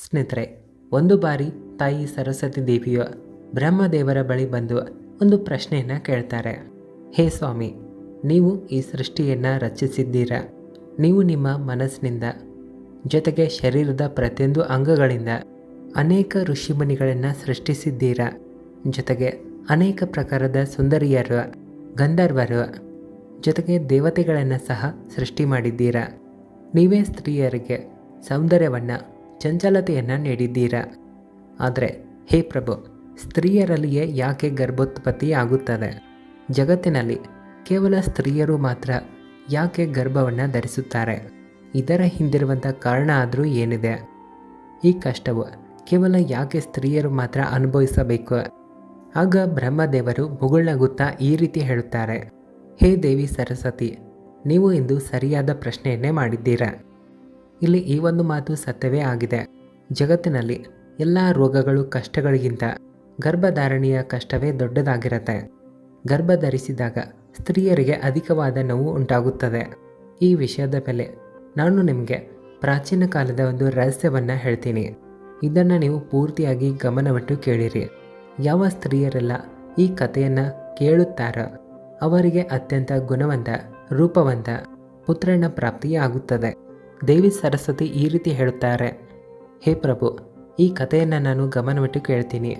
ಸ್ನೇಹಿತರೆ, ಒಂದು ಬಾರಿ ತಾಯಿ ಸರಸ್ವತಿ ದೇವಿಯು ಬ್ರಹ್ಮದೇವರ ಬಳಿ ಬಂದು ಒಂದು ಪ್ರಶ್ನೆಯನ್ನು ಕೇಳ್ತಾರೆ. ಹೇ ಸ್ವಾಮಿ, ನೀವು ಈ ಸೃಷ್ಟಿಯನ್ನು ರಚಿಸಿದ್ದೀರಾ. ನೀವು ನಿಮ್ಮ ಮನಸ್ಸಿನಿಂದ ಜೊತೆಗೆ ಶರೀರದ ಪ್ರತಿಯೊಂದು ಅಂಗಗಳಿಂದ ಅನೇಕ ಋಷಿಮುನಿಗಳನ್ನು ಸೃಷ್ಟಿಸಿದ್ದೀರಾ. ಜೊತೆಗೆ ಅನೇಕ ಪ್ರಕಾರದ ಸುಂದರಿಯರು, ಗಂಧರ್ವರು, ಜೊತೆಗೆ ದೇವತೆಗಳನ್ನು ಸಹ ಸೃಷ್ಟಿ ಮಾಡಿದ್ದೀರಾ. ನೀವೇ ಸ್ತ್ರೀಯರಿಗೆ ಸೌಂದರ್ಯವನ್ನು, ಚಂಚಲತೆಯನ್ನು ನೀಡಿದ್ದೀರಾ. ಆದರೆ ಹೇ ಪ್ರಭು, ಸ್ತ್ರೀಯರಲ್ಲಿಯೇ ಯಾಕೆ ಗರ್ಭೋತ್ಪತ್ತಿ ಆಗುತ್ತದೆ? ಜಗತ್ತಿನಲ್ಲಿ ಕೇವಲ ಸ್ತ್ರೀಯರು ಮಾತ್ರ ಯಾಕೆ ಗರ್ಭವನ್ನು ಧರಿಸುತ್ತಾರೆ? ಇದರ ಹಿಂದಿರುವಂಥ ಕಾರಣ ಆದರೂ ಏನಿದೆ? ಈ ಕಷ್ಟವು ಕೇವಲ ಯಾಕೆ ಸ್ತ್ರೀಯರು ಮಾತ್ರ ಅನುಭವಿಸಬೇಕು? ಆಗ ಬ್ರಹ್ಮದೇವರು ಮುಗುಳ್ನಗುತ್ತಾ ಈ ರೀತಿ ಹೇಳುತ್ತಾರೆ. ಹೇ ದೇವಿ ಸರಸ್ವತಿ, ನೀವು ಇಂದು ಸರಿಯಾದ ಪ್ರಶ್ನೆಯನ್ನೇ ಮಾಡಿದ್ದೀರಾ. ಇಲ್ಲಿ ಈ ಒಂದು ಮಾತು ಸತ್ಯವೇ ಆಗಿದೆ. ಜಗತ್ತಿನಲ್ಲಿ ಎಲ್ಲ ರೋಗಗಳು, ಕಷ್ಟಗಳಿಗಿಂತ ಗರ್ಭಧಾರಣೆಯ ಕಷ್ಟವೇ ದೊಡ್ಡದಾಗಿರುತ್ತೆ. ಗರ್ಭ ಧರಿಸಿದಾಗ ಸ್ತ್ರೀಯರಿಗೆ ಅಧಿಕವಾದ ನೋವು ಉಂಟಾಗುತ್ತದೆ. ಈ ವಿಷಯದ ಮೇಲೆ ನಾನು ನಿಮಗೆ ಪ್ರಾಚೀನ ಕಾಲದ ಒಂದು ರಹಸ್ಯವನ್ನು ಹೇಳ್ತೀನಿ. ಇದನ್ನು ನೀವು ಪೂರ್ತಿಯಾಗಿ ಗಮನವಿಟ್ಟು ಕೇಳಿರಿ. ಯಾವ ಸ್ತ್ರೀಯರೆಲ್ಲ ಈ ಕಥೆಯನ್ನು ಕೇಳುತ್ತಾರೋ ಅವರಿಗೆ ಅತ್ಯಂತ ಗುಣವಂತ, ರೂಪವಂತ ಪುತ್ರನ ಪ್ರಾಪ್ತಿಯಾಗುತ್ತದೆ. ದೇವಿ ಸರಸ್ವತಿ ಈ ರೀತಿ ಹೇಳುತ್ತಾರೆ. ಹೇ ಪ್ರಭು, ಈ ಕಥೆಯನ್ನು ನಾನು ಗಮನವಿಟ್ಟು ಕೇಳ್ತೀನಿ.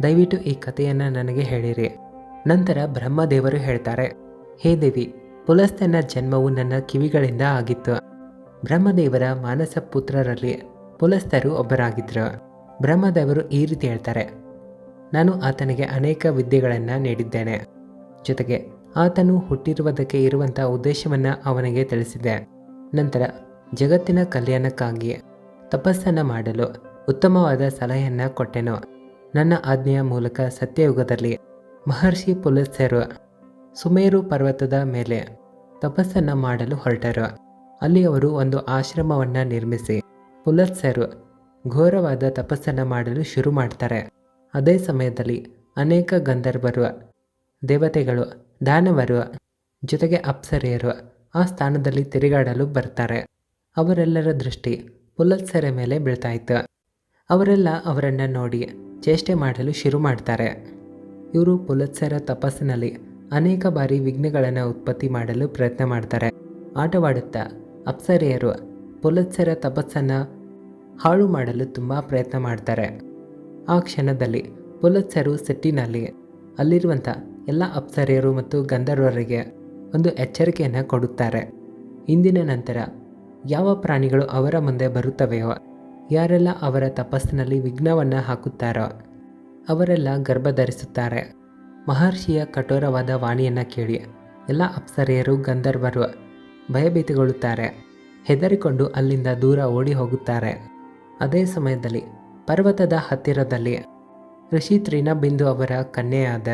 ದಯವಿಟ್ಟು ಈ ಕಥೆಯನ್ನು ನನಗೆ ಹೇಳಿರಿ. ನಂತರ ಬ್ರಹ್ಮದೇವರು ಹೇಳ್ತಾರೆ. ಹೇ ದೇವಿ, ಪುಲಸ್ತ್ಯನ ಜನ್ಮವು ನನ್ನ ಕಿವಿಗಳಿಂದ ಆಗಿತ್ತು. ಬ್ರಹ್ಮದೇವರ ಮಾನಸ ಪುತ್ರರಲ್ಲಿ ಪುಲಸ್ತ್ಯರು ಒಬ್ಬರಾಗಿದ್ದರು. ಬ್ರಹ್ಮದೇವರು ಈ ರೀತಿ ಹೇಳ್ತಾರೆ. ನಾನು ಆತನಿಗೆ ಅನೇಕ ವಿದ್ಯೆಗಳನ್ನು ನೀಡಿದ್ದೇನೆ. ಜೊತೆಗೆ ಆತನು ಹುಟ್ಟಿರುವುದಕ್ಕೆ ಇರುವಂಥ ಉದ್ದೇಶವನ್ನು ಅವನಿಗೆ ತಿಳಿಸಿದೆ. ನಂತರ ಜಗತ್ತಿನ ಕಲ್ಯಾಣಕ್ಕಾಗಿ ತಪಸ್ಸನ್ನು ಮಾಡಲು ಉತ್ತಮವಾದ ಸಲಹೆಯನ್ನು ಕೊಟ್ಟೆನು. ನನ್ನ ಆಜ್ಞೆಯ ಮೂಲಕ ಸತ್ಯಯುಗದಲ್ಲಿ ಮಹರ್ಷಿ ಪುಲಸ್ತ್ಯರು ಸುಮೇರು ಪರ್ವತದ ಮೇಲೆ ತಪಸ್ಸನ್ನು ಮಾಡಲು ಹೊರಟರು. ಅಲ್ಲಿ ಅವರು ಒಂದು ಆಶ್ರಮವನ್ನು ನಿರ್ಮಿಸಿ ಪುಲಸ್ತ್ಯರು ಘೋರವಾದ ತಪಸ್ಸನ್ನು ಮಾಡಲು ಶುರು ಮಾಡ್ತಾರೆ. ಅದೇ ಸಮಯದಲ್ಲಿ ಅನೇಕ ಗಂಧರ್ವರು, ದೇವತೆಗಳು, ದಾನವರು, ಜೊತೆಗೆ ಅಪ್ಸರೆಯರು ಆ ಸ್ಥಾನದಲ್ಲಿ ತಿರುಗಾಡಲು ಬರ್ತಾರೆ. ಅವರೆಲ್ಲರ ದೃಷ್ಟಿ ಪುಲಸ್ತ್ಯರ ಮೇಲೆ ಬೀಳ್ತಾ ಇತ್ತು. ಅವರೆಲ್ಲ ಅವರನ್ನು ನೋಡಿ ಚೇಷ್ಟೆ ಮಾಡಲು ಶುರು ಮಾಡ್ತಾರೆ. ಇವರು ಪುಲಸ್ತ್ಯರ ತಪಸ್ಸಿನಲ್ಲಿ ಅನೇಕ ಬಾರಿ ವಿಘ್ನಗಳನ್ನು ಉತ್ಪತ್ತಿ ಮಾಡಲು ಪ್ರಯತ್ನ ಮಾಡ್ತಾರೆ. ಆಟವಾಡುತ್ತಾ ಅಪ್ಸರೆಯರು ಪುಲಸ್ತ್ಯರ ತಪಸ್ಸನ್ನು ಹಾಳು ಮಾಡಲು ತುಂಬ ಪ್ರಯತ್ನ ಮಾಡ್ತಾರೆ. ಆ ಕ್ಷಣದಲ್ಲಿ ಪುಲಸ್ತ್ಯರು ಸಿಟ್ಟಿನಲ್ಲಿ ಅಲ್ಲಿರುವಂಥ ಎಲ್ಲ ಅಪ್ಸರೆಯರು ಮತ್ತು ಗಂಧರ್ವರಿಗೆ ಒಂದು ಎಚ್ಚರಿಕೆಯನ್ನು ಕೊಡುತ್ತಾರೆ. ಇಂದಿನ ನಂತರ ಯಾವ ಪ್ರಾಣಿಗಳು ಅವರ ಮುಂದೆ ಬರುತ್ತವೆಯೋ, ಯಾರೆಲ್ಲ ಅವರ ತಪಸ್ಸಿನಲ್ಲಿ ವಿಘ್ನವನ್ನು ಹಾಕುತ್ತಾರೋ ಅವರೆಲ್ಲ ಗರ್ಭ ಧರಿಸುತ್ತಾರೆ. ಮಹರ್ಷಿಯ ಕಠೋರವಾದ ವಾಣಿಯನ್ನು ಕೇಳಿ ಎಲ್ಲ ಅಪ್ಸರೆಯರು, ಗಂಧರ್ವರು ಭಯಭೀತಿಗೊಳ್ಳುತ್ತಾರೆ. ಹೆದರಿಕೊಂಡು ಅಲ್ಲಿಂದ ದೂರ ಓಡಿ ಹೋಗುತ್ತಾರೆ. ಅದೇ ಸಮಯದಲ್ಲಿ ಪರ್ವತದ ಹತ್ತಿರದಲ್ಲಿ ಋಷಿ ತೃಣಬಿಂದು ಅವರ ಕನ್ಯೆಯಾದ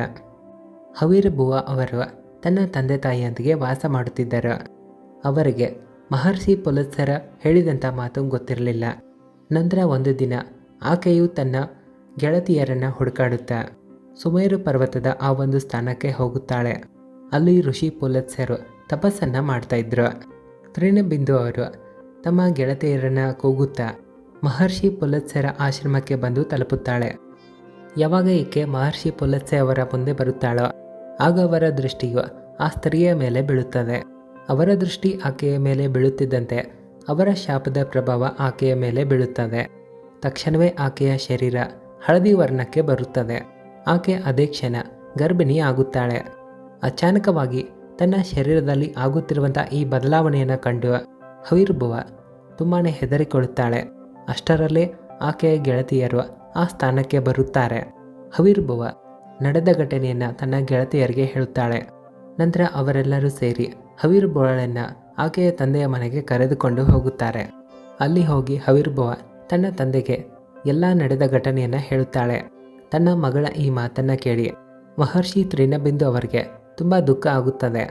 ಹವಿರ್ಭುವ ಅವರು ತನ್ನ ತಂದೆ ತಾಯಿಯೊಂದಿಗೆ ವಾಸ ಮಾಡುತ್ತಿದ್ದರು. ಅವರಿಗೆ ಮಹರ್ಷಿ ಪುಲಸ್ತ್ಯರ ಹೇಳಿದಂಥ ಮಾತು ಗೊತ್ತಿರಲಿಲ್ಲ. ನಂತರ ಒಂದು ದಿನ ಆಕೆಯು ತನ್ನ ಗೆಳತಿಯರನ್ನು ಹುಡುಕಾಡುತ್ತಾ ಸುಮೇರು ಪರ್ವತದ ಆ ಒಂದು ಸ್ಥಾನಕ್ಕೆ ಹೋಗುತ್ತಾಳೆ. ಅಲ್ಲಿ ಋಷಿ ಪುಲಸ್ತ್ಯರು ತಪಸ್ಸನ್ನು ಮಾಡ್ತಾ ಇದ್ರು. ತೃಣಬಿಂದು ಅವರು ತಮ್ಮ ಗೆಳತಿಯರನ್ನು ಕೂಗುತ್ತಾ ಮಹರ್ಷಿ ಪುಲಸ್ತ್ಯರ ಆಶ್ರಮಕ್ಕೆ ಬಂದು ತಲುಪುತ್ತಾಳೆ. ಯಾವಾಗ ಈಕೆ ಮಹರ್ಷಿ ಪುಲಸ್ತ್ಯ ಅವರ ಮುಂದೆ ಬರುತ್ತಾಳೋ ಆಗ ಅವರ ದೃಷ್ಟಿಯು ಆ ಸ್ತ್ರೀಯ ಮೇಲೆ ಬೀಳುತ್ತದೆ. ಅವರ ದೃಷ್ಟಿ ಆಕೆಯ ಮೇಲೆ ಬೀಳುತ್ತಿದ್ದಂತೆ ಅವರ ಶಾಪದ ಪ್ರಭಾವ ಆಕೆಯ ಮೇಲೆ ಬೀಳುತ್ತದೆ. ತಕ್ಷಣವೇ ಆಕೆಯ ಶರೀರ ಹಳದಿ ವರ್ಣಕ್ಕೆ ಬರುತ್ತದೆ. ಆಕೆ ಅದೇ ಕ್ಷಣ ಗರ್ಭಿಣಿ ಆಗುತ್ತಾಳೆ. ಅಚಾನಕವಾಗಿ ತನ್ನ ಶರೀರದಲ್ಲಿ ಆಗುತ್ತಿರುವಂಥ ಈ ಬದಲಾವಣೆಯನ್ನು ಕಂಡು ಹವಿರ್ಭುವ ತುಂಬಾ ಹೆದರಿಕೊಳ್ಳುತ್ತಾಳೆ. ಅಷ್ಟರಲ್ಲೇ ಆಕೆಯ ಗೆಳತಿಯರು ಆ ಸ್ಥಾನಕ್ಕೆ ಬರುತ್ತಾರೆ. ಹವಿರ್ಭುವ ನಡೆದ ಘಟನೆಯನ್ನು ತನ್ನ ಗೆಳತಿಯರಿಗೆ ಹೇಳುತ್ತಾಳೆ. ನಂತರ ಅವರೆಲ್ಲರೂ ಸೇರಿ ಹವಿರ್ಭುವಳನ್ನು ಆಕೆಯ ತಂದೆಯ ಮನೆಗೆ ಕರೆದುಕೊಂಡು ಹೋಗುತ್ತಾರೆ. ಅಲ್ಲಿ ಹೋಗಿ ಹವಿರ್ಭುವ ತನ್ನ ತಂದೆಗೆ ಎಲ್ಲ ನಡೆದ ಘಟನೆಯನ್ನು ಹೇಳುತ್ತಾಳೆ. ತನ್ನ ಮಗಳ ಈ ಮಾತನ್ನು ಕೇಳಿ ಮಹರ್ಷಿ ತೃಣಬಿಂದು ಅವರಿಗೆ ತುಂಬ ದುಃಖ ಆಗುತ್ತದೆ.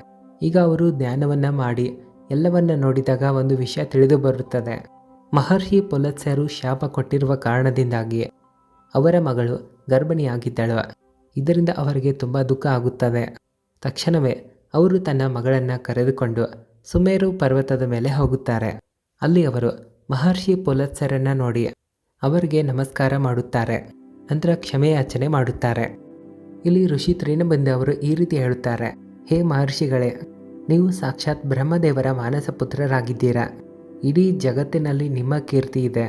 ಈಗ ಅವರು ಧ್ಯಾನವನ್ನು ಮಾಡಿ ಎಲ್ಲವನ್ನ ನೋಡಿದಾಗ ಒಂದು ವಿಷಯ ತಿಳಿದು ಬರುತ್ತದೆ. ಮಹರ್ಷಿ ಪುಲಸ್ತ್ಯರು ಶಾಪ ಕೊಟ್ಟಿರುವ ಕಾರಣದಿಂದಾಗಿ ಅವರ ಮಗಳು ಗರ್ಭಿಣಿಯಾಗಿದ್ದಳು. ಇದರಿಂದ ಅವರಿಗೆ ತುಂಬ ದುಃಖ ಆಗುತ್ತದೆ. ತಕ್ಷಣವೇ ಅವರು ತನ್ನ ಮಗಳನ್ನು ಕರೆದುಕೊಂಡು ಸುಮೇರು ಪರ್ವತದ ಮೇಲೆ ಹೋಗುತ್ತಾರೆ. ಅಲ್ಲಿ ಅವರು ಮಹರ್ಷಿ ಪುಲಸ್ತ್ಯರನ್ನು ನೋಡಿ ಅವರಿಗೆ ನಮಸ್ಕಾರ ಮಾಡುತ್ತಾರೆ. ನಂತರ ಕ್ಷಮೆಯಾಚನೆ ಮಾಡುತ್ತಾರೆ. ಇಲ್ಲಿ ಋಷಿ ತ್ರಿನಬಿಂದು ಅವರು ಈ ರೀತಿ ಹೇಳುತ್ತಾರೆ, ಹೇ ಮಹರ್ಷಿಗಳೇ, ನೀವು ಸಾಕ್ಷಾತ್ ಬ್ರಹ್ಮದೇವರ ಮಾನಸ ಪುತ್ರರಾಗಿದ್ದೀರಾ. ಇಡೀ ಜಗತ್ತಿನಲ್ಲಿ ನಿಮ್ಮ ಕೀರ್ತಿ ಇದೆ.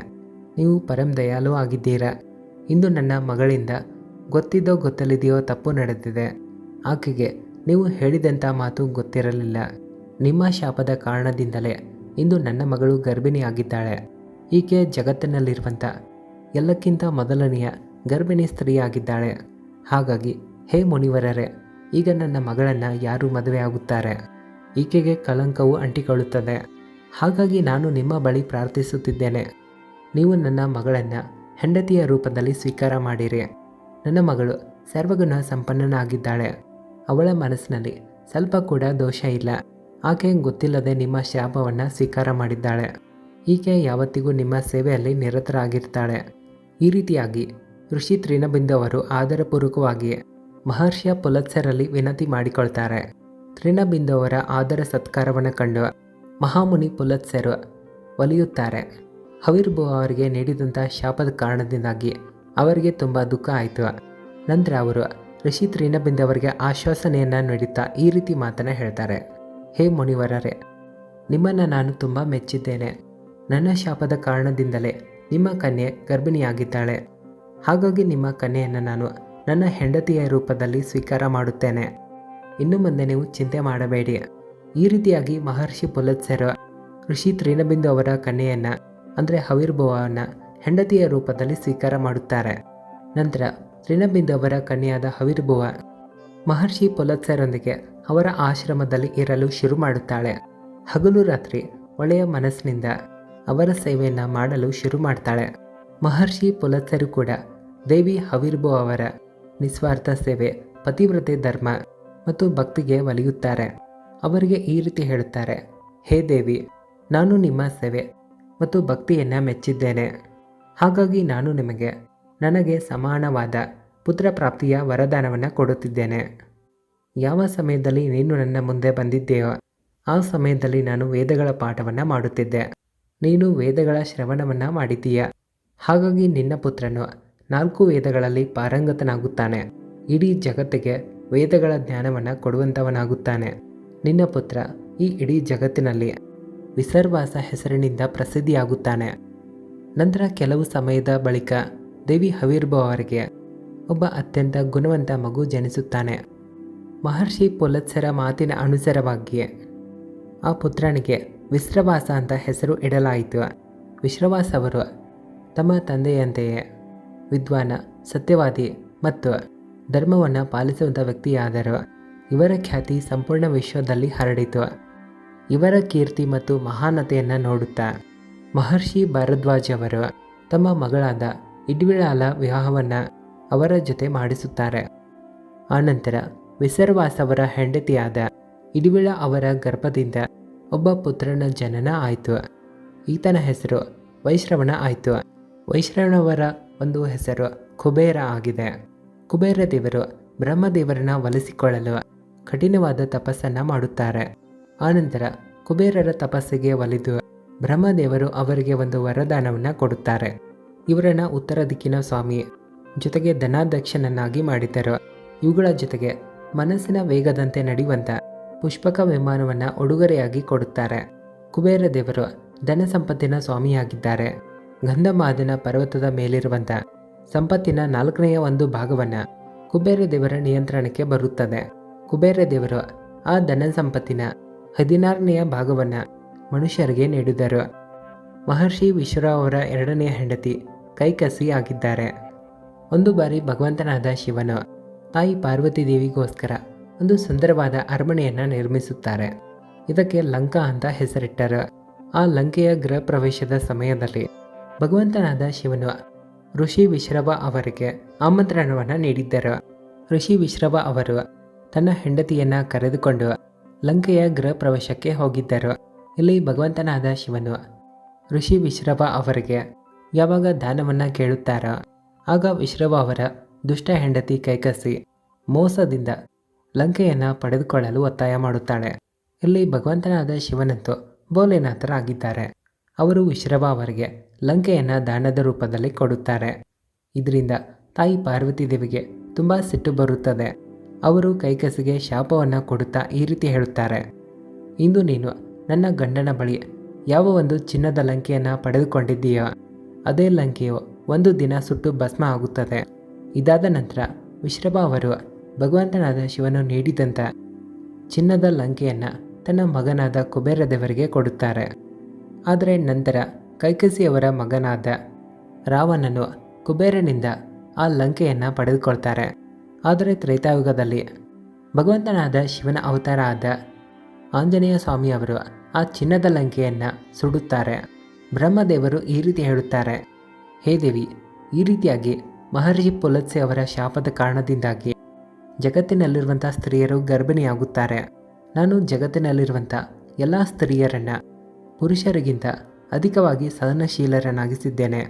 ನೀವು ಪರಂ ದಯಾಲು ಆಗಿದ್ದೀರಾ. ಇಂದು ನನ್ನ ಮಗಳಿಂದ ಗೊತ್ತಿದ್ದೋ ಗೊತ್ತಲಿದೆಯೋ ತಪ್ಪು ನಡೆದಿದೆ. ಆಕೆಗೆ ನೀವು ಹೇಳಿದಂಥ ಮಾತು ಗೊತ್ತಿರಲಿಲ್ಲ. ನಿಮ್ಮ ಶಾಪದ ಕಾರಣದಿಂದಲೇ ಇಂದು ನನ್ನ ಮಗಳು ಗರ್ಭಿಣಿಯಾಗಿದ್ದಾಳೆ. ಈಕೆ ಜಗತ್ತಿನಲ್ಲಿರುವಂಥ ಎಲ್ಲಕ್ಕಿಂತ ಮೊದಲನೆಯ ಗರ್ಭಿಣಿ ಸ್ತ್ರೀಯಾಗಿದ್ದಾಳೆ. ಹಾಗಾಗಿ ಹೇ ಮುನಿವರರೇ, ಈಗ ನನ್ನ ಮಗಳನ್ನು ಯಾರು ಮದುವೆ ಆಗುತ್ತಾರೆ? ಈಕೆಗೆ ಕಳಂಕವು ಅಂಟಿಕೊಳ್ಳುತ್ತದೆ. ಹಾಗಾಗಿ ನಾನು ನಿಮ್ಮ ಬಳಿ ಪ್ರಾರ್ಥಿಸುತ್ತಿದ್ದೇನೆ, ನೀವು ನನ್ನ ಮಗಳನ್ನು ಹೆಂಡತಿಯ ರೂಪದಲ್ಲಿ ಸ್ವೀಕಾರ ಮಾಡಿರಿ. ನನ್ನ ಮಗಳು ಸರ್ವಗುಣ ಸಂಪನ್ನನಾಗಿದ್ದಾಳೆ. ಅವಳ ಮನಸ್ಸಿನಲ್ಲಿ ಸ್ವಲ್ಪ ಕೂಡ ದೋಷ ಇಲ್ಲ. ಆಕೆ ಗೊತ್ತಿಲ್ಲದೆ ನಿಮ್ಮ ಶಾಪವನ್ನು ಸ್ವೀಕಾರ ಮಾಡಿದ್ದಾಳೆ. ಈಕೆ ಯಾವತ್ತಿಗೂ ನಿಮ್ಮ ಸೇವೆಯಲ್ಲಿ ನಿರತರಾಗಿರ್ತಾಳೆ. ಈ ರೀತಿಯಾಗಿ ಋಷಿ ತ್ರಿನಬಿಂದು ಅವರು ಆದರಪೂರ್ವಕವಾಗಿ ಮಹರ್ಷಿಯ ಪುಲತ್ಸರಲ್ಲಿ ವಿನಂತಿ ಮಾಡಿಕೊಳ್ತಾರೆ. ತ್ರಿನಬಿಂದು ಅವರ ಆದರ ಸತ್ಕಾರವನ್ನು ಕಂಡು ಮಹಾಮುನಿ ಪುಲತ್ಸರು ಒಲಿಯುತ್ತಾರೆ. ಹವಿರ್ಭು ಅವರಿಗೆ ನೀಡಿದಂಥ ಶಾಪದ ಕಾರಣದಿಂದಾಗಿ ಅವರಿಗೆ ತುಂಬ ದುಃಖ ಆಯಿತು. ನಂತರ ಅವರು ಋಷಿ ತ್ರಿನಬಿಂದು ಅವರಿಗೆ ಆಶ್ವಾಸನೆಯನ್ನು ನೀಡುತ್ತಾ ಈ ರೀತಿ ಮಾತನ್ನು ಹೇಳ್ತಾರೆ, ಹೇ ಮುನಿವರರೇ, ನಿಮ್ಮನ್ನು ನಾನು ತುಂಬ ಮೆಚ್ಚಿದ್ದೇನೆ. ನನ್ನ ಶಾಪದ ಕಾರಣದಿಂದಲೇ ನಿಮ್ಮ ಕನ್ಯೆ ಗರ್ಭಿಣಿಯಾಗಿದ್ದಾಳೆ. ಹಾಗಾಗಿ ನಿಮ್ಮ ಕನ್ಯೆಯನ್ನು ನಾನು ನನ್ನ ಹೆಂಡತಿಯ ರೂಪದಲ್ಲಿ ಸ್ವೀಕಾರ ಮಾಡುತ್ತೇನೆ. ಇನ್ನು ಮುಂದೆ ನೀವು ಚಿಂತೆ ಮಾಡಬೇಡಿ. ಈ ರೀತಿಯಾಗಿ ಮಹರ್ಷಿ ಪುಲತ್ಸರು ಋಷಿ ತ್ರಿನಬಿಂದು ಅವರ ಕನ್ಯೆಯನ್ನು ಅಂದರೆ ಹವಿರ್ಭುವನ್ನು ಹೆಂಡತಿಯ ರೂಪದಲ್ಲಿ ಸ್ವೀಕಾರ ಮಾಡುತ್ತಾರೆ. ನಂತರ ತ್ರಿನಬಿಂದು ಅವರ ಕನ್ಯೆಯಾದ ಹವಿರ್ಭುವ ಮಹರ್ಷಿ ಪುಲತ್ಸರೊಂದಿಗೆ ಅವರ ಆಶ್ರಮದಲ್ಲಿ ಇರಲು ಶುರು ಮಾಡುತ್ತಾಳೆ. ಹಗಲು ರಾತ್ರಿ ಒಳ್ಳೆಯ ಮನಸ್ಸಿನಿಂದ ಅವರ ಸೇವೆಯನ್ನು ಮಾಡಲು ಶುರು ಮಾಡ್ತಾಳೆ. ಮಹರ್ಷಿ ಪುಲತ್ಸರು ಕೂಡ ದೇವಿ ಹವಿರ್ಭು ಅವರ ನಿಸ್ವಾರ್ಥ ಸೇವೆ, ಪತಿವ್ರತೆ ಧರ್ಮ ಮತ್ತು ಭಕ್ತಿಗೆ ಒಲಿಯುತ್ತಾರೆ. ಅವರಿಗೆ ಈ ರೀತಿ ಹೇಳುತ್ತಾರೆ, ಹೇ ದೇವಿ, ನಾನು ನಿಮ್ಮ ಸೇವೆ ಮತ್ತು ಭಕ್ತಿಯನ್ನು ಮೆಚ್ಚಿದ್ದೇನೆ. ಹಾಗಾಗಿ ನಾನು ನನಗೆ ಸಮಾನವಾದ ಪುತ್ರ ಪ್ರಾಪ್ತಿಯ ವರದಾನವನ್ನು ಕೊಡುತ್ತಿದ್ದೇನೆ. ಯಾವ ಸಮಯದಲ್ಲಿ ನೀನು ನನ್ನ ಮುಂದೆ ಬಂದಿದ್ದೆಯೋ ಆ ಸಮಯದಲ್ಲಿ ನಾನು ವೇದಗಳ ಪಾಠವನ್ನು ಮಾಡುತ್ತಿದ್ದೆ. ನೀನು ವೇದಗಳ ಶ್ರವಣವನ್ನು ಮಾಡಿದ್ದೀಯ. ಹಾಗಾಗಿ ನಿನ್ನ ಪುತ್ರನು 4 ವೇದಗಳಲ್ಲಿ ಪಾರಂಗತನಾಗುತ್ತಾನೆ. ಇಡೀ ಜಗತ್ತಿಗೆ ವೇದಗಳ ಜ್ಞಾನವನ್ನು ಕೊಡುವಂಥವನಾಗುತ್ತಾನೆ. ನಿನ್ನ ಪುತ್ರ ಈ ಇಡೀ ಜಗತ್ತಿನಲ್ಲಿ ವಿಸರ್ವಾಸ ಹೆಸರಿನಿಂದ ಪ್ರಸಿದ್ಧಿಯಾಗುತ್ತಾನೆ. ನಂತರ ಕೆಲವು ಸಮಯದ ಬಳಿಕ ದೇವಿ ಹವಿರ್ಭು ಅವರಿಗೆ ಒಬ್ಬ ಅತ್ಯಂತ ಗುಣವಂತ ಮಗು ಜನಿಸುತ್ತಾನೆ. ಮಹರ್ಷಿ ಪುಲತ್ಸರ ಮಾತಿನ ಅನುಸಾರವಾಗಿ ಆ ಪುತ್ರನಿಗೆ ವಿಶ್ರವಾಸ ಅಂತ ಹೆಸರು ಇಡಲಾಯಿತು. ವಿಶ್ರವಾಸ ಅವರು ತಮ್ಮ ತಂದೆಯಂತೆಯೇ ವಿದ್ವಾನ, ಸತ್ಯವಾದಿ ಮತ್ತು ಧರ್ಮವನ್ನು ಪಾಲಿಸುವಂಥ ವ್ಯಕ್ತಿಯಾದರು. ಇವರ ಖ್ಯಾತಿ ಸಂಪೂರ್ಣ ವಿಶ್ವದಲ್ಲಿ ಹರಡಿತು. ಇವರ ಕೀರ್ತಿ ಮತ್ತು ಮಹಾನತೆಯನ್ನು ನೋಡುತ್ತಾ ಮಹರ್ಷಿ ಭಾರದ್ವಾಜ್ ಅವರು ತಮ್ಮ ಮಗಳಾದ ಇಡ್ವಿಳಾಳ ವಿವಾಹವನ್ನು ಅವರ ಜೊತೆ ಮಾಡಿಸುತ್ತಾರೆ. ಆನಂತರ ವಿಸರ್ವಾಸ ಅವರ ಹೆಂಡತಿಯಾದ ಇಡ್ವಿಳ ಅವರ ಗರ್ಭದಿಂದ ಒಬ್ಬ ಪುತ್ರನ ಜನನ ಆಯಿತು. ಈತನ ಹೆಸರು ವೈಶ್ರವಣ ಆಯಿತು. ವೈಶ್ರವಣವರ ಒಂದು ಹೆಸರು ಕುಬೇರ ಆಗಿದೆ. ಕುಬೇರ ದೇವರು ಬ್ರಹ್ಮದೇವರನ್ನ ಒಲಿಸಿಕೊಳ್ಳಲು ಕಠಿಣವಾದ ತಪಸ್ಸನ್ನು ಮಾಡುತ್ತಾರೆ. ಆನಂತರ ಕುಬೇರರ ತಪಸ್ಸಿಗೆ ಒಲಿದು ಬ್ರಹ್ಮದೇವರು ಅವರಿಗೆ ಒಂದು ವರದಾನವನ್ನು ಕೊಡುತ್ತಾರೆ. ಇವರನ್ನು ಉತ್ತರ ದಿಕ್ಕಿನ ಸ್ವಾಮಿ ಜೊತೆಗೆ ಧನಾಧ್ಯಕ್ಷನನ್ನಾಗಿ ಮಾಡಿದ್ದರು. ಇವುಗಳ ಜೊತೆಗೆ ಮನಸ್ಸಿನ ವೇಗದಂತೆ ನಡೆಯುವಂಥ ಪುಷ್ಪಕ ವಿಮಾನವನ್ನು ಉಡುಗೊರೆಯಾಗಿ ಕೊಡುತ್ತಾರೆ. ಕುಬೇರ ದೇವರು ಧನ ಸಂಪತ್ತಿನ ಸ್ವಾಮಿಯಾಗಿದ್ದಾರೆ. ಗಂಧಮಾದನ ಪರ್ವತದ ಮೇಲಿರುವಂಥ ಸಂಪತ್ತಿನ 4ನೇ 1 ಭಾಗವನ್ನು ಕುಬೇರ ದೇವರ ನಿಯಂತ್ರಣಕ್ಕೆ ಬರುತ್ತದೆ. ಕುಬೇರ ದೇವರು ಆ ಧನ ಸಂಪತ್ತಿನ 16ನೇ ಭಾಗವನ್ನು ಮನುಷ್ಯರಿಗೆ ನೀಡಿದರು. ಮಹರ್ಷಿ ವಿಶ್ವ ಅವರ 2ನೇ ಹೆಂಡತಿ ಕೈಕಸಿ ಆಗಿದ್ದಾರೆ. ಒಂದು ಬಾರಿ ಭಗವಂತನಾದ ಶಿವನು ತಾಯಿ ಪಾರ್ವತಿ ದೇವಿಗೋಸ್ಕರ ಒಂದು ಸುಂದರವಾದ ಅರಮನೆಯನ್ನು ನಿರ್ಮಿಸುತ್ತಾರೆ. ಇದಕ್ಕೆ ಲಂಕಾ ಅಂತ ಹೆಸರಿಟ್ಟರು. ಆ ಲಂಕೆಯ ಗೃಹ ಪ್ರವೇಶದ ಸಮಯದಲ್ಲಿ ಭಗವಂತನಾದ ಶಿವನು ಋಷಿ ವಿಶ್ರವ ಅವರಿಗೆ ಆಮಂತ್ರಣವನ್ನು ನೀಡಿದ್ದರು. ಋಷಿ ವಿಶ್ರವ ಅವರು ತನ್ನ ಹೆಂಡತಿಯನ್ನು ಕರೆದುಕೊಂಡು ಲಂಕೆಯ ಗೃಹ ಪ್ರವೇಶಕ್ಕೆ ಹೋಗಿದ್ದರು. ಇಲ್ಲಿ ಭಗವಂತನಾದ ಶಿವನು ಋಷಿ ವಿಶ್ರವ ಅವರಿಗೆ ಯಾವಾಗ ದಾನವನ್ನು ಕೇಳುತ್ತಾರೋ ಆಗ ವಿಶ್ರವ ಅವರ ದುಷ್ಟ ಹೆಂಡತಿ ಕೈಕಸಿ ಮೋಸದಿಂದ ಲಂಕೆಯನ್ನು ಪಡೆದುಕೊಳ್ಳಲು ಒತ್ತಾಯ ಮಾಡುತ್ತಾಳೆ. ಇಲ್ಲಿ ಭಗವಂತನಾದ ಶಿವನಂತೂ ಭೋಲೆನಾಥರಾಗಿದ್ದಾರೆ. ಅವರು ವಿಶ್ರವ ಅವರಿಗೆ ಲಂಕೆಯನ್ನು ದಾನದ ರೂಪದಲ್ಲಿ ಕೊಡುತ್ತಾರೆ. ಇದರಿಂದ ತಾಯಿ ಪಾರ್ವತಿ ದೇವಿಗೆ ತುಂಬ ಸಿಟ್ಟು ಬರುತ್ತದೆ. ಅವರು ಕೈಕಸಿಗೆ ಶಾಪವನ್ನು ಕೊಡುತ್ತಾ ಈ ರೀತಿ ಹೇಳುತ್ತಾರೆ, ಇಂದು ನೀನು ನನ್ನ ಗಂಡನ ಬಳಿ ಯಾವ ಒಂದು ಚಿನ್ನದ ಲಂಕೆಯನ್ನು ಪಡೆದುಕೊಂಡಿದ್ದೀಯೋ ಅದೇ ಲಂಕೆಯು ಒಂದು ದಿನ ಸುಟ್ಟು ಭಸ್ಮ ಆಗುತ್ತದೆ. ಇದಾದ ನಂತರ ವಿಶ್ರಭ ಅವರು ಭಗವಂತನಾದ ಶಿವನು ನೀಡಿದಂಥ ಚಿನ್ನದ ಲಂಕೆಯನ್ನು ತನ್ನ ಮಗನಾದ ಕುಬೇರ ದೇವರಿಗೆ ಕೊಡುತ್ತಾರೆ. ಆದರೆ ನಂತರ ಕೈಕಸಿಯವರ ಮಗನಾದ ರಾವಣನು ಕುಬೇರನಿಂದ ಆ ಲಂಕೆಯನ್ನು ಪಡೆದುಕೊಳ್ತಾರೆ. ಆದರೆ ತ್ರೇತಾಯುಗದಲ್ಲಿ ಭಗವಂತನಾದ ಶಿವನ ಅವತಾರ ಆದ ಆಂಜನೇಯ ಸ್ವಾಮಿಯವರು ಆ ಚಿನ್ನದ ಲಂಕೆಯನ್ನು ಸುಡುತ್ತಾರೆ. ಬ್ರಹ್ಮದೇವರು ಈ ರೀತಿ ಹೇಳುತ್ತಾರೆ, ಹೇ ದೇವಿ, ಈ ರೀತಿಯಾಗಿ ಮಹರ್ಷಿ ಪುಲತ್ಸಿ ಅವರ ಶಾಪದ ಕಾರಣದಿಂದಾಗಿ ಜಗತ್ತಿನಲ್ಲಿರುವಂಥ ಸ್ತ್ರೀಯರು ಗರ್ಭಿಣಿಯಾಗುತ್ತಾರೆ. ನಾನು ಜಗತ್ತಿನಲ್ಲಿರುವಂಥ ಎಲ್ಲ ಸ್ತ್ರೀಯರನ್ನು ಪುರುಷರಿಗಿಂತ ಅಧಿಕವಾಗಿ ಸಹನಶೀಲರನ್ನಾಗಿಸಿದ್ದೇನೆ.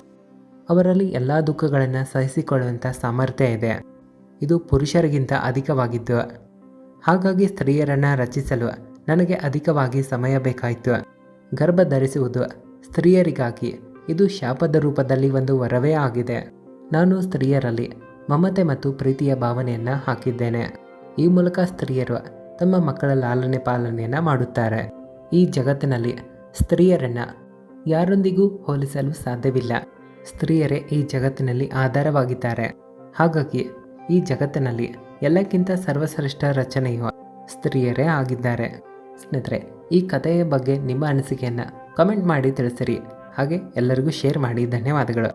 ಅವರಲ್ಲಿ ಎಲ್ಲ ದುಃಖಗಳನ್ನು ಸಹಿಸಿಕೊಳ್ಳುವಂಥ ಸಾಮರ್ಥ್ಯ ಇದೆ. ಇದು ಪುರುಷರಿಗಿಂತ ಅಧಿಕವಾಗಿದ್ದು, ಹಾಗಾಗಿ ಸ್ತ್ರೀಯರನ್ನು ರಚಿಸಲು ನನಗೆ ಅಧಿಕವಾಗಿ ಸಮಯ ಬೇಕಾಯಿತು. ಗರ್ಭ ಧರಿಸುವುದು ಸ್ತ್ರೀಯರಿಗಾಗಿ ಇದು ಶಾಪದ ರೂಪದಲ್ಲಿ ಒಂದು ವರವೇ ಆಗಿದೆ. ನಾನು ಸ್ತ್ರೀಯರಲ್ಲಿ ಮಮತೆ ಮತ್ತು ಪ್ರೀತಿಯ ಭಾವನೆಯನ್ನು ಹಾಕಿದ್ದೇನೆ. ಈ ಮೂಲಕ ಸ್ತ್ರೀಯರು ತಮ್ಮ ಮಕ್ಕಳ ಲಾಲನೆ ಪಾಲನೆಯನ್ನು ಮಾಡುತ್ತಾರೆ. ಈ ಜಗತ್ತಿನಲ್ಲಿ ಸ್ತ್ರೀಯರನ್ನು ಯಾರೊಂದಿಗೂ ಹೋಲಿಸಲು ಸಾಧ್ಯವಿಲ್ಲ. ಸ್ತ್ರೀಯರೇ ಈ ಜಗತ್ತಿನಲ್ಲಿ ಆಧಾರವಾಗಿದ್ದಾರೆ. ಹಾಗಾಗಿ ಈ ಜಗತ್ತಿನಲ್ಲಿ ಎಲ್ಲಕ್ಕಿಂತ ಸರ್ವಶ್ರೇಷ್ಠ ರಚನೆಯು ಸ್ತ್ರೀಯರೇ ಆಗಿದ್ದಾರೆ. ಸ್ನೇಹಿತರೆ, ಈ ಕಥೆಯ ಬಗ್ಗೆ ನಿಮ್ಮ ಅನಿಸಿಕೆಯನ್ನು ಕಮೆಂಟ್ ಮಾಡಿ ತಿಳಿಸಿರಿ. ಹಾಗೆ ಎಲ್ಲರಿಗೂ ಶೇರ್ ಮಾಡಿ. ಧನ್ಯವಾದಗಳು.